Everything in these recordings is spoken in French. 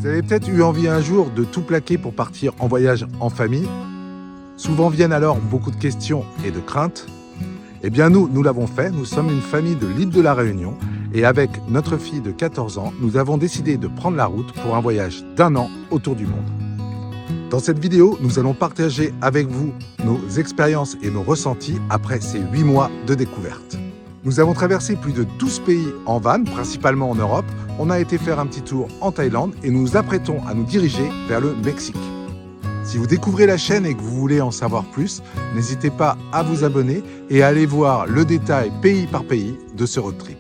Vous avez peut-être eu envie un jour de tout plaquer pour partir en voyage en famille. Souvent viennent alors beaucoup de questions et de craintes. Eh bien nous l'avons fait, nous sommes une famille de l'île de la Réunion et avec notre fille de 14 ans, nous avons décidé de prendre la route pour un voyage d'1 an autour du monde. Dans cette vidéo, nous allons partager avec vous nos expériences et nos ressentis après ces 8 mois de découverte. Nous avons traversé plus de 12 pays en van, principalement en Europe. On a été faire un petit tour en Thaïlande et nous nous apprêtons à nous diriger vers le Mexique. Si vous découvrez la chaîne et que vous voulez en savoir plus, n'hésitez pas à vous abonner et à aller voir le détail pays par pays de ce road trip.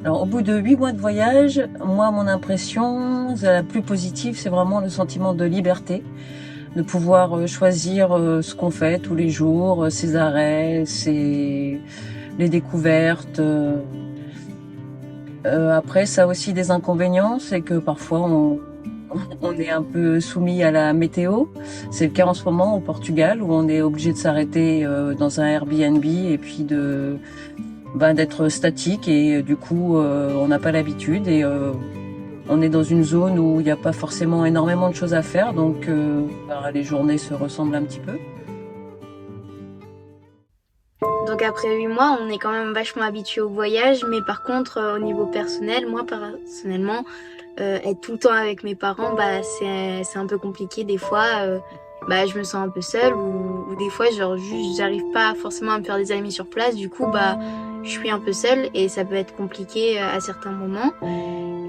Alors, au bout de 8 mois de voyage, moi, mon impression, la plus positive, c'est vraiment le sentiment de liberté, de pouvoir choisir ce qu'on fait tous les jours, ses arrêts, les découvertes. Après, ça a aussi des inconvénients, c'est que parfois, on est un peu soumis à la météo. C'est le cas en ce moment au Portugal, où on est obligé de s'arrêter dans un Airbnb et puis d'être statique et du coup on n'a pas l'habitude et on est dans une zone où il n'y a pas forcément énormément de choses à faire, donc les journées se ressemblent un petit peu. Donc après 8 mois, on est quand même vachement habitué au voyage, mais par contre au niveau personnel, moi personnellement, être tout le temps avec mes parents, c'est un peu compliqué des fois. Je me sens un peu seule ou des fois j'arrive pas forcément à me faire des amis sur place, du coup je suis un peu seule et ça peut être compliqué à certains moments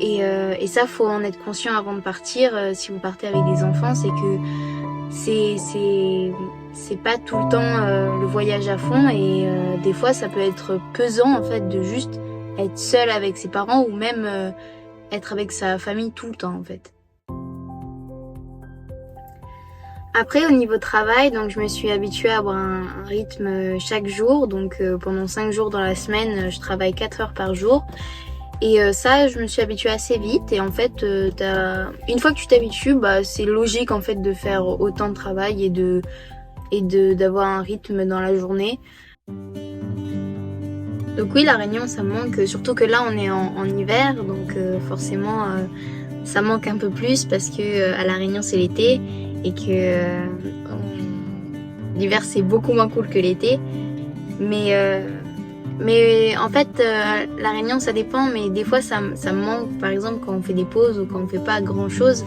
et ça faut en être conscient avant de partir. Si vous partez avec des enfants, c'est que c'est pas tout le temps le voyage à fond et des fois ça peut être pesant en fait de juste être seule avec ses parents ou même être avec sa famille tout le temps en fait. Après au niveau travail, donc je me suis habituée à avoir un rythme chaque jour, donc pendant 5 jours dans la semaine, je travaille 4 heures par jour. Et ça, je me suis habituée assez vite et en fait, une fois que tu t'habitues, c'est logique en fait de faire autant de travail et d'avoir un rythme dans la journée. Donc oui, la Réunion, ça me manque, surtout que là on est en hiver, donc forcément ça manque un peu plus parce que à la Réunion c'est l'été et que l'hiver c'est beaucoup moins cool que l'été. Mais en fait la Réunion ça dépend, mais des fois ça me manque, par exemple quand on fait des pauses ou quand on fait pas grand chose.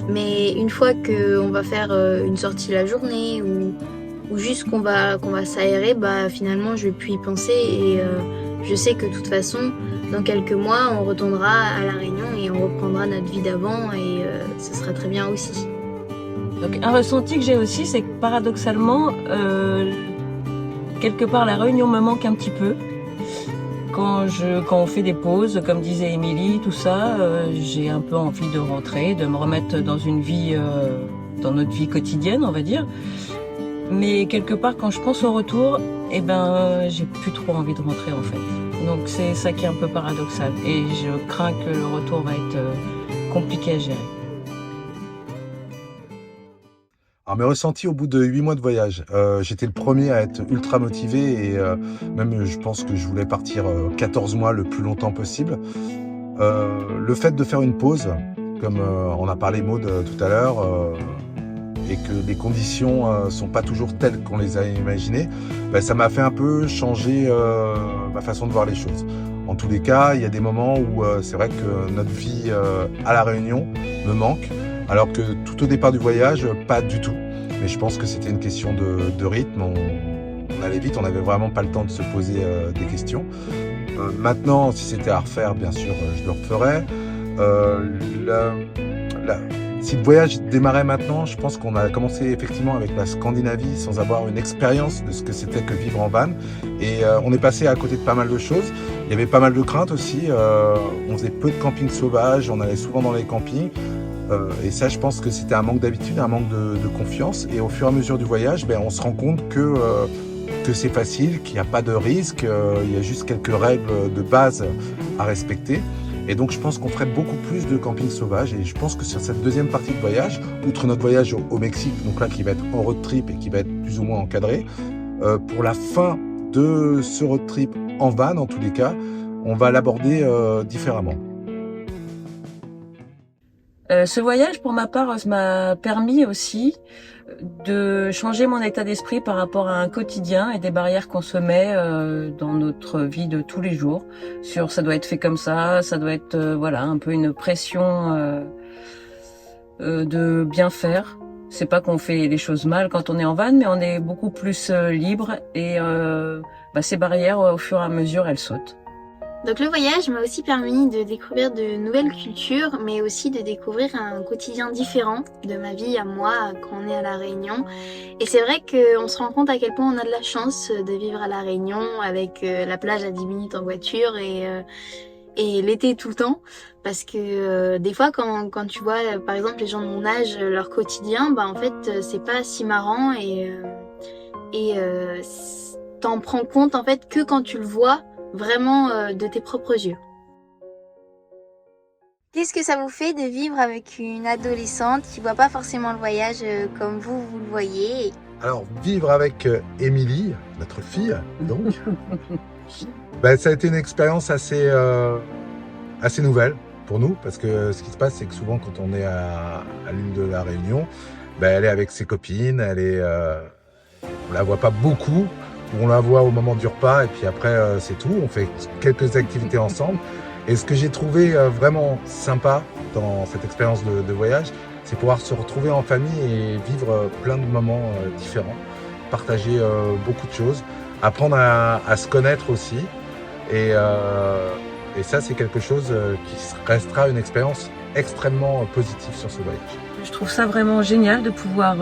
Mais une fois qu'on va faire une sortie la journée ou juste qu'on va s'aérer, finalement je vais plus y penser et je sais que de toute façon dans quelques mois on retournera à la Réunion et on reprendra notre vie d'avant et ce sera très bien aussi. Donc un ressenti que j'ai aussi, c'est que paradoxalement, quelque part la Réunion me manque un petit peu. Quand on fait des pauses, comme disait Émilie, tout ça, j'ai un peu envie de rentrer, de me remettre dans une vie, dans notre vie quotidienne, on va dire. Mais quelque part, quand je pense au retour, j'ai plus trop envie de rentrer en fait. Donc c'est ça qui est un peu paradoxal. Et je crains que le retour va être compliqué à gérer. Alors mes ressentis au bout de 8 mois de voyage, j'étais le premier à être ultra motivé et même je pense que je voulais partir 14 mois le plus longtemps possible. Le fait de faire une pause, comme on a parlé Maud tout à l'heure, et que les conditions sont pas toujours telles qu'on les a imaginées, ça m'a fait un peu changer ma façon de voir les choses. En tous les cas, il y a des moments où c'est vrai que notre vie à La Réunion me manque, alors que tout au départ du voyage, pas du tout. Mais je pense que c'était une question de rythme. On allait vite, on n'avait vraiment pas le temps de se poser des questions. Maintenant, si c'était à refaire, bien sûr, je le referais. Si le voyage démarrait maintenant, je pense qu'on a commencé effectivement avec la Scandinavie sans avoir une expérience de ce que c'était que vivre en van. Et on est passé à côté de pas mal de choses. Il y avait pas mal de craintes aussi. On faisait peu de camping sauvage, on allait souvent dans les campings. Et ça, je pense que c'était un manque d'habitude, un manque de confiance. Et au fur et à mesure du voyage, on se rend compte que c'est facile, qu'il n'y a pas de risque, il y a juste quelques règles de base à respecter. Et donc je pense qu'on ferait beaucoup plus de camping sauvage. Et je pense que sur cette deuxième partie de voyage, outre notre voyage au Mexique, donc là qui va être en road trip et qui va être plus ou moins encadré, pour la fin de ce road trip en van, en tous les cas, on va l'aborder différemment. Ce voyage, pour ma part, m'a permis aussi de changer mon état d'esprit par rapport à un quotidien et des barrières qu'on se met dans notre vie de tous les jours. Sur ça doit être fait comme ça doit être un peu une pression de bien faire. C'est pas qu'on fait les choses mal quand on est en van, mais on est beaucoup plus libre et ces barrières, au fur et à mesure, elles sautent. Donc le voyage m'a aussi permis de découvrir de nouvelles cultures, mais aussi de découvrir un quotidien différent de ma vie à moi quand on est à La Réunion. Et c'est vrai qu'on se rend compte à quel point on a de la chance de vivre à La Réunion avec la plage à 10 minutes en voiture et l'été tout le temps. Parce que des fois quand tu vois par exemple les gens de mon âge, leur quotidien, en fait c'est pas si marrant et t'en prends compte en fait que quand tu le vois vraiment de tes propres yeux. Qu'est-ce que ça vous fait de vivre avec une adolescente qui voit pas forcément le voyage comme vous le voyez? Alors, vivre avec Émilie, notre fille, donc, ça a été une expérience assez nouvelle pour nous, parce que ce qui se passe, c'est que souvent, quand on est à l'île de la Réunion, elle est avec ses copines, on la voit pas beaucoup, on la voit au moment du repas, et puis après, c'est tout. On fait quelques activités ensemble. Et ce que j'ai trouvé vraiment sympa dans cette expérience de voyage, c'est pouvoir se retrouver en famille et vivre plein de moments différents, partager beaucoup de choses, apprendre à se connaître aussi. Et ça, c'est quelque chose qui restera une expérience extrêmement positive sur ce voyage. Je trouve ça vraiment génial de pouvoir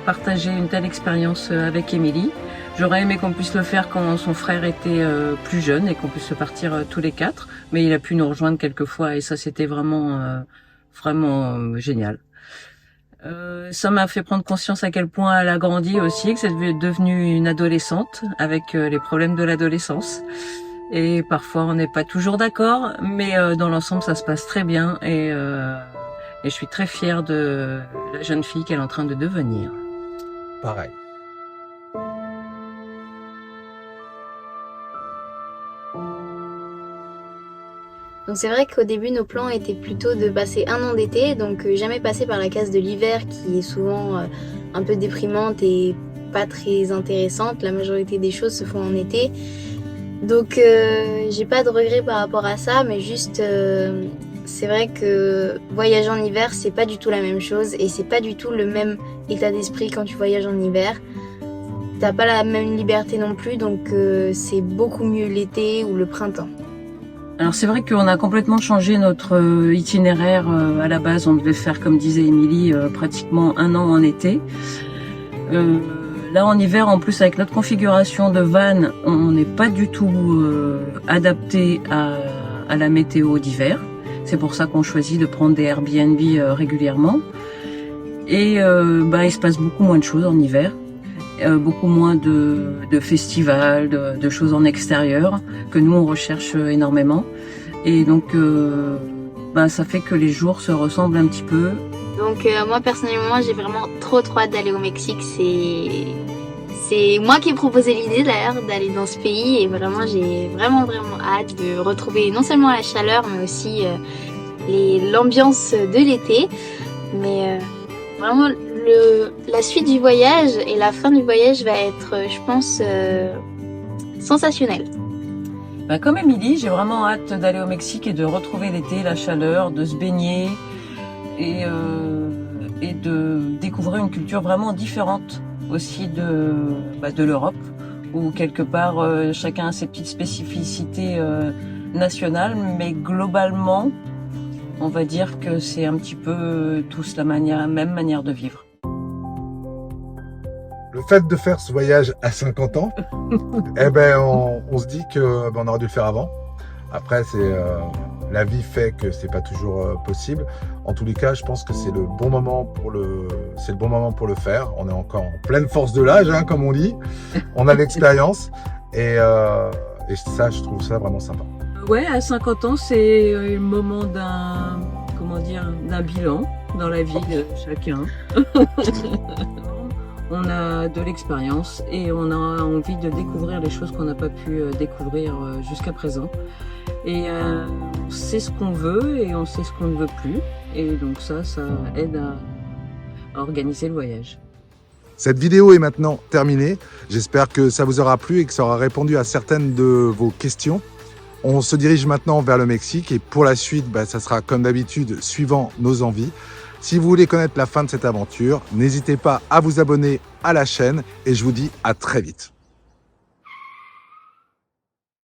partager une telle expérience avec Émilie. J'aurais aimé qu'on puisse le faire quand son frère était plus jeune et qu'on puisse partir tous les quatre, mais il a pu nous rejoindre quelques fois et ça c'était vraiment génial. Ça m'a fait prendre conscience à quel point elle a grandi aussi, que c'est devenu une adolescente avec les problèmes de l'adolescence. Et parfois on n'est pas toujours d'accord, mais dans l'ensemble ça se passe très bien et je suis très fière de la jeune fille qu'elle est en train de devenir. Pareil. Donc c'est vrai qu'au début nos plans étaient plutôt de passer un an d'été, donc jamais passer par la case de l'hiver qui est souvent un peu déprimante et pas très intéressante. La majorité des choses se font en été. Donc j'ai pas de regrets par rapport à ça, mais juste c'est vrai que voyager en hiver c'est pas du tout la même chose et c'est pas du tout le même état d'esprit quand tu voyages en hiver. T'as pas la même liberté non plus, donc c'est beaucoup mieux l'été ou le printemps. Alors c'est vrai qu'on a complètement changé notre itinéraire. À la base, on devait faire, comme disait Émilie, pratiquement un an en été. Là, en hiver, en plus, avec notre configuration de van, on n'est pas du tout adapté à la météo d'hiver. C'est pour ça qu'on choisit de prendre des Airbnb régulièrement. Et il se passe beaucoup moins de choses en hiver. Beaucoup moins de festivals, de choses en extérieur que nous on recherche énormément et donc ça fait que les jours se ressemblent un petit peu. Donc moi personnellement j'ai vraiment trop hâte d'aller au Mexique. C'est moi qui ai proposé l'idée d'ailleurs d'aller dans ce pays et vraiment j'ai vraiment hâte de retrouver non seulement la chaleur mais aussi l'ambiance de l'été. Mais vraiment la suite du voyage et la fin du voyage va être, je pense, sensationnelle. Comme Émilie, j'ai vraiment hâte d'aller au Mexique et de retrouver l'été, la chaleur, de se baigner et de découvrir une culture vraiment différente aussi de l'Europe, où quelque part chacun a ses petites spécificités nationales, mais globalement On va dire que c'est un petit peu tous la même manière de vivre. Le fait de faire ce voyage à 50 ans, eh ben, on se dit que on aurait dû le faire avant. Après, la vie fait que c'est pas toujours possible. En tous les cas, je pense que c'est le bon moment pour le faire. On est encore en pleine force de l'âge, hein, comme on dit. On a l'expérience et ça, je trouve ça vraiment sympa. Ouais, à 50 ans, c'est le moment d'un bilan dans la vie de chacun. On a de l'expérience et on a envie de découvrir les choses qu'on n'a pas pu découvrir jusqu'à présent. Et on sait ce qu'on veut et on sait ce qu'on ne veut plus. Et donc ça aide à organiser le voyage. Cette vidéo est maintenant terminée. J'espère que ça vous aura plu et que ça aura répondu à certaines de vos questions. On se dirige maintenant vers le Mexique et pour la suite, ça sera comme d'habitude suivant nos envies. Si vous voulez connaître la fin de cette aventure, n'hésitez pas à vous abonner à la chaîne et je vous dis à très vite.